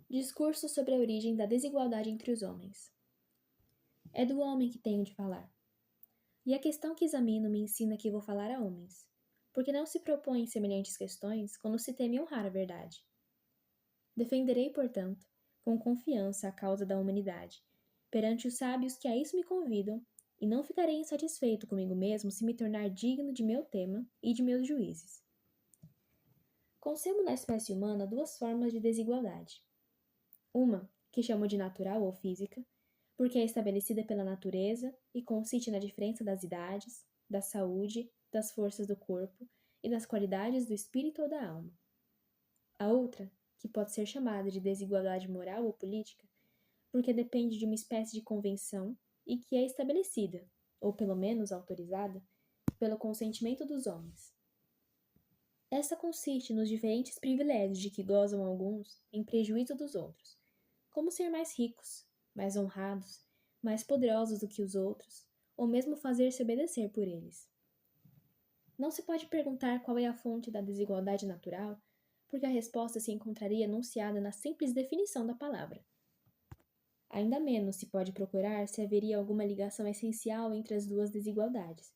Discurso sobre a origem da desigualdade entre os homens. É do homem que tenho de falar. E a questão que examino me ensina que vou falar a homens, porque não se propõem semelhantes questões quando se teme honrar a verdade. Defenderei, portanto, com confiança a causa da humanidade, perante os sábios que a isso me convidam, e não ficarei insatisfeito comigo mesmo se me tornar digno de meu tema e de meus juízes. Concebo na espécie humana duas formas de desigualdade. Uma, que chamo de natural ou física, porque é estabelecida pela natureza e consiste na diferença das idades, da saúde, das forças do corpo e das qualidades do espírito ou da alma. A outra, que pode ser chamada de desigualdade moral ou política, porque depende de uma espécie de convenção e que é estabelecida, ou pelo menos autorizada, pelo consentimento dos homens. Esta consiste nos diferentes privilégios de que gozam alguns em prejuízo dos outros, como ser mais ricos, mais honrados, mais poderosos do que os outros, ou mesmo fazer-se obedecer por eles. Não se pode perguntar qual é a fonte da desigualdade natural, porque a resposta se encontraria enunciada na simples definição da palavra. Ainda menos se pode procurar se haveria alguma ligação essencial entre as duas desigualdades,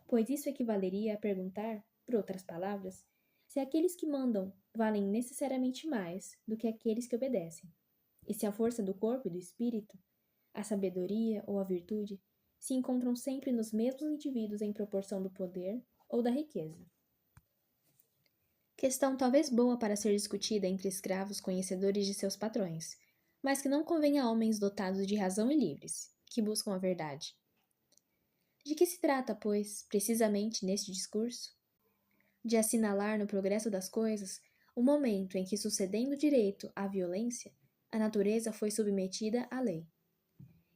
pois isso equivaleria a perguntar, por outras palavras, se aqueles que mandam valem necessariamente mais do que aqueles que obedecem, e se a força do corpo e do espírito, a sabedoria ou a virtude, se encontram sempre nos mesmos indivíduos em proporção do poder ou da riqueza. Questão talvez boa para ser discutida entre escravos conhecedores de seus patrões, mas que não convém a homens dotados de razão e livres, que buscam a verdade. De que se trata, pois, precisamente neste discurso? De assinalar no progresso das coisas o momento em que, sucedendo o direito à violência, a natureza foi submetida à lei.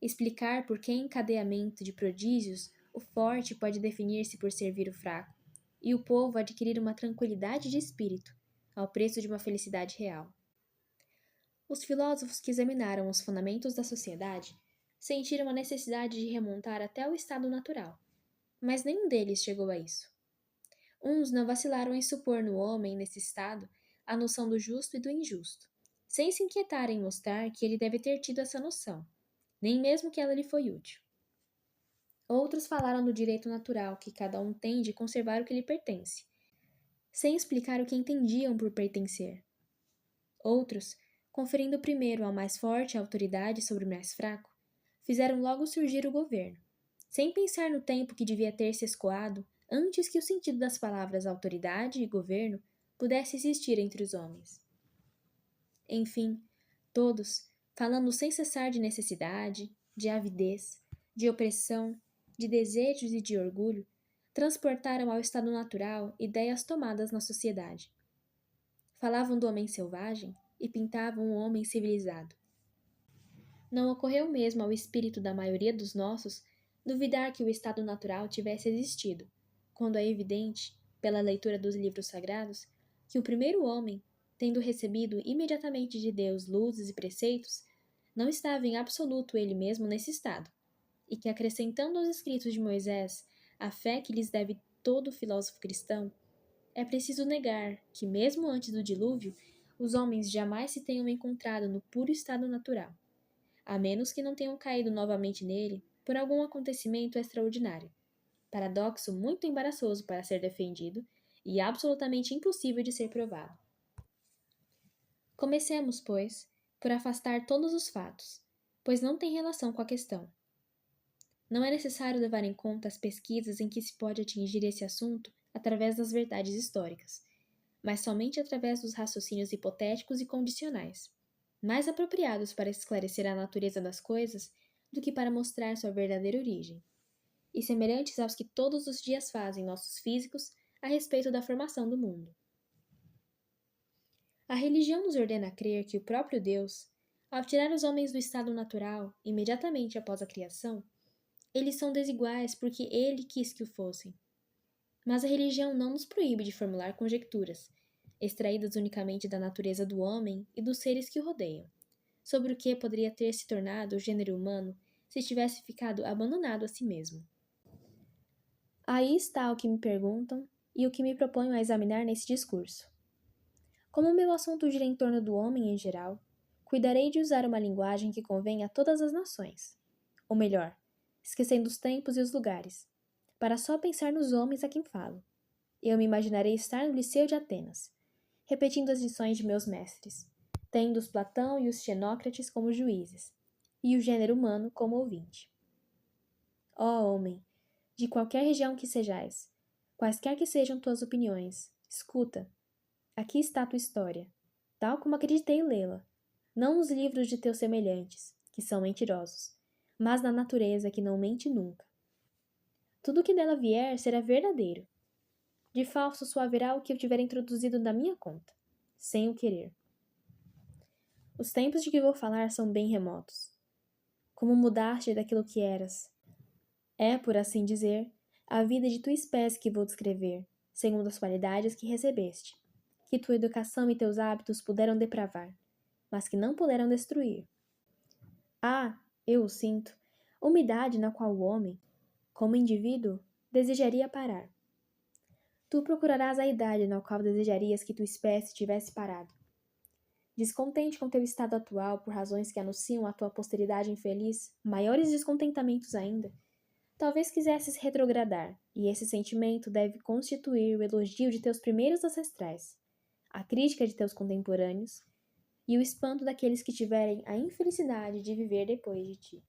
Explicar por que encadeamento de prodígios o forte pode definir-se por servir o fraco, e o povo adquirir uma tranquilidade de espírito, ao preço de uma felicidade real. Os filósofos que examinaram os fundamentos da sociedade sentiram a necessidade de remontar até o estado natural, mas nenhum deles chegou a isso. Uns não vacilaram em supor no homem, nesse estado, a noção do justo e do injusto, sem se inquietar em mostrar que ele deve ter tido essa noção, nem mesmo que ela lhe foi útil. Outros falaram do direito natural que cada um tem de conservar o que lhe pertence, sem explicar o que entendiam por pertencer. Outros, conferindo primeiro ao mais forte a autoridade sobre o mais fraco, fizeram logo surgir o governo, sem pensar no tempo que devia ter se escoado antes que o sentido das palavras autoridade e governo pudesse existir entre os homens. Enfim, todos, falando sem cessar de necessidade, de avidez, de opressão, de desejos e de orgulho, transportaram ao estado natural ideias tomadas na sociedade. Falavam do homem selvagem e pintavam o homem civilizado. Não ocorreu mesmo ao espírito da maioria dos nossos duvidar que o estado natural tivesse existido, quando é evidente, pela leitura dos livros sagrados, que o primeiro homem, tendo recebido imediatamente de Deus luzes e preceitos, não estava em absoluto ele mesmo nesse estado, e que, acrescentando aos escritos de Moisés a fé que lhes deve todo filósofo cristão, é preciso negar que, mesmo antes do dilúvio, os homens jamais se tenham encontrado no puro estado natural, a menos que não tenham caído novamente nele por algum acontecimento extraordinário. Paradoxo muito embaraçoso para ser defendido e absolutamente impossível de ser provado. Comecemos, pois, por afastar todos os fatos, pois não têm relação com a questão. Não é necessário levar em conta as pesquisas em que se pode atingir esse assunto através das verdades históricas, mas somente através dos raciocínios hipotéticos e condicionais, mais apropriados para esclarecer a natureza das coisas do que para mostrar sua verdadeira origem, e semelhantes aos que todos os dias fazem nossos físicos a respeito da formação do mundo. A religião nos ordena crer que o próprio Deus, ao tirar os homens do estado natural imediatamente após a criação, eles são desiguais porque ele quis que o fossem. Mas a religião não nos proíbe de formular conjecturas, extraídas unicamente da natureza do homem e dos seres que o rodeiam, sobre o que poderia ter se tornado o gênero humano se tivesse ficado abandonado a si mesmo. Aí está o que me perguntam e o que me proponho a examinar nesse discurso. Como o meu assunto gira em torno do homem em geral, Cuidarei de usar uma linguagem que convenha a todas as nações. Ou melhor, esquecendo os tempos e os lugares, para só pensar nos homens a quem falo. Eu me imaginarei estar no Liceu de Atenas, repetindo as lições de meus mestres, tendo os Platão e os Xenócrates como juízes, e o gênero humano como ouvinte. Ó homem, de qualquer região que sejais, quaisquer que sejam tuas opiniões, escuta. Aqui está tua história, tal como acreditei lê-la, não nos livros de teus semelhantes, que são mentirosos, mas na natureza que não mente nunca. Tudo que dela vier será verdadeiro. De falso só haverá o que eu tiver introduzido da minha conta, sem o querer. Os tempos de que vou falar são bem remotos. Como mudaste daquilo que eras. É, por assim dizer, a vida de tua espécie que vou descrever, segundo as qualidades que recebeste, que tua educação e teus hábitos puderam depravar, mas que não puderam destruir. Há, eu o sinto, uma idade na qual o homem, como indivíduo, desejaria parar. Tu procurarás a idade na qual desejarias que tua espécie tivesse parado. Descontente com teu estado atual por razões que anunciam a tua posteridade infeliz, maiores descontentamentos ainda, talvez quisesses retrogradar, e esse sentimento deve constituir o elogio de teus primeiros ancestrais, a crítica de teus contemporâneos e o espanto daqueles que tiverem a infelicidade de viver depois de ti.